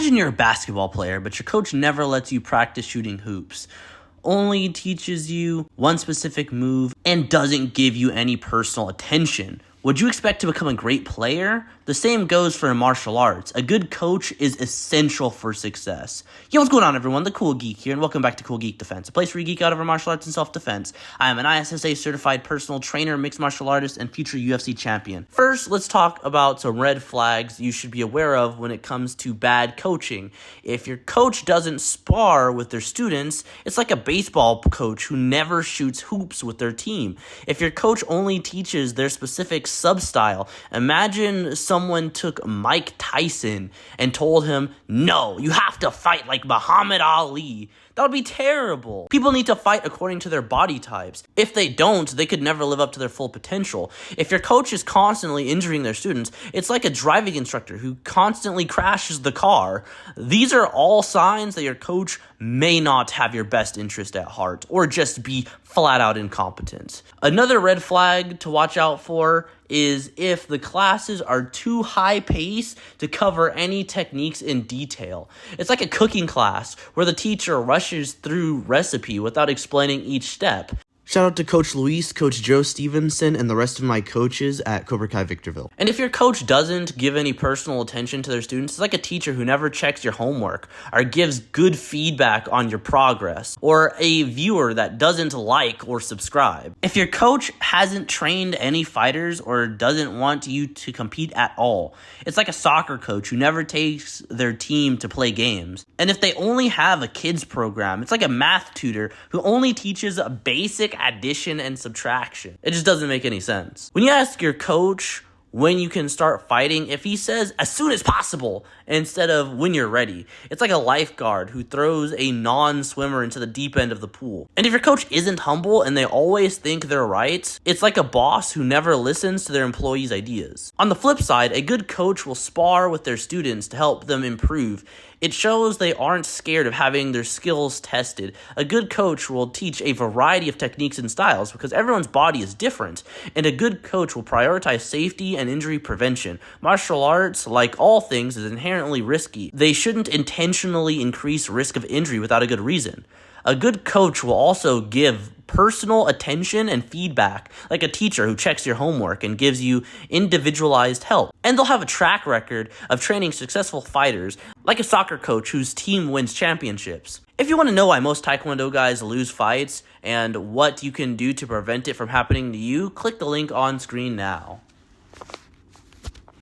Imagine you're a basketball player, but your coach never lets you practice shooting hoops. Only teaches you one specific move and doesn't give you any personal attention. Would you expect to become a great player? The same goes for martial arts. A good coach is essential for success. Yo, what's going on, everyone? The Cool Geek here, and welcome back to CoolGeek Defence, a place where you geek out over martial arts and self-defense. I am an ISSA certified personal trainer, mixed martial artist, and future UFC champion. First, let's talk about some red flags you should be aware of when it comes to bad coaching. If your coach doesn't spar with their students, it's like a baseball coach who never shoots hoops with their team. If your coach only teaches their specific sub-style, imagine someone took Mike Tyson and told him, no, you have to fight like Muhammad Ali. That would be terrible. People need to fight according to their body types. If they don't, they could never live up to their full potential. If your coach is constantly injuring their students, it's like a driving instructor who constantly crashes the car. These are all signs that your coach may not have your best interest at heart or just be flat out incompetent. Another red flag to watch out for is if the classes are too high paced to cover any techniques in detail. It's like a cooking class where the teacher rushes through recipe without explaining each step. Shout out to Coach Luis, Coach Joe Stevenson, and the rest of my coaches at Cobra Kai Victorville. And if your coach doesn't give any personal attention to their students, it's like a teacher who never checks your homework or gives good feedback on your progress, or a viewer that doesn't like or subscribe. If your coach hasn't trained any fighters or doesn't want you to compete at all, it's like a soccer coach who never takes their team to play games. And if they only have a kids program, it's like a math tutor who only teaches a basic addition and subtraction. It just doesn't make any sense. When you ask your coach when you can start fighting, if he says as soon as possible instead of when you're ready, it's like a lifeguard who throws a non-swimmer into the deep end of the pool. And if your coach isn't humble and they always think they're right, it's like a boss who never listens to their employees' ideas. On the flip side, a good coach will spar with their students to help them improve. It shows they aren't scared of having their skills tested. A good coach will teach a variety of techniques and styles because everyone's body is different, and a good coach will prioritize safety and injury prevention. Martial arts, like all things, is inherently risky. They shouldn't intentionally increase risk of injury without a good reason. A good coach will also give personal attention and feedback, like a teacher who checks your homework and gives you individualized help. And they'll have a track record of training successful fighters, like a soccer coach whose team wins championships. If you want to know why most Taekwondo guys lose fights and what you can do to prevent it from happening to you, click the link on screen now.